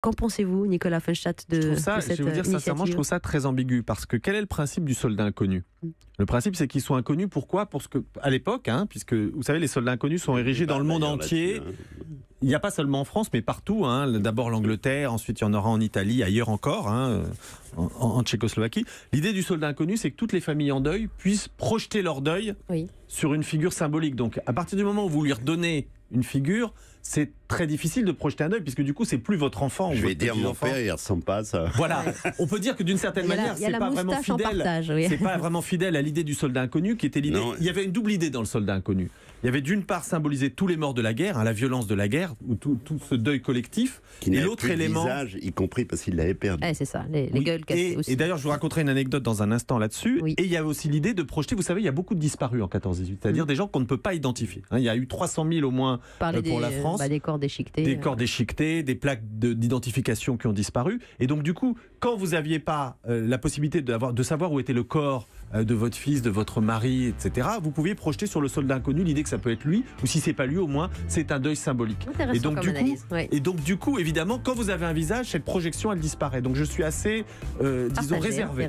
Qu'en pensez-vous, Nicolas Feuchtstadt, de cette initiative ? Je vais vous dire sincèrement, je trouve ça très ambigu. Parce que quel est le principe du soldat inconnu ? Le principe, c'est qu'ils soient inconnus. Pourquoi ? Parce qu'à l'époque, puisque vous savez, les soldats inconnus sont érigés dans le monde entier. Il n'y a pas seulement en France, mais partout. D'abord l'Angleterre, ensuite il y en aura en Italie, ailleurs encore, en Tchécoslovaquie. L'idée du soldat inconnu, c'est que toutes les familles en deuil puissent projeter leur deuil sur une figure symbolique. Donc à partir du moment où vous lui redonnez une figure, c'est très difficile de projeter un deuil, puisque du coup, c'est plus votre enfant. Je vais dire, mon père, il ne ressemble pas à ça. Voilà, on peut dire que d'une certaine manière, c'est pas vraiment fidèle. C'est pas vraiment fidèle à l'idée du soldat inconnu, qui était l'idée. Il y avait une double idée dans le soldat inconnu. Il y avait d'une part symboliser tous les morts de la guerre, la violence de la guerre, ou tout ce deuil collectif. Qui n'avait plus de visage, y compris parce qu'il l'avait perdu. C'est ça, les gueules cassées aussi. Et d'ailleurs, je vous raconterai une anecdote dans un instant là-dessus. Et il y avait aussi l'idée de projeter, vous savez, il y a beaucoup de disparus en 14-18, c'est-à-dire des gens qu'on ne peut pas identifier. Il y a eu 300 000 au moins pour la France. Des corps déchiquetés. Des corps déchiquetés, des plaques d'identification qui ont disparu. Et donc, du coup, quand vous n'aviez pas la possibilité de savoir où était le corps de votre fils, de votre mari, etc., vous pouviez projeter sur le soldat inconnu l'idée que ça peut être lui, ou si c'est pas lui, au moins, c'est un deuil symbolique. Et donc, du coup, évidemment, quand vous avez un visage, cette projection, elle disparaît. Donc, je suis assez, disons, réservé.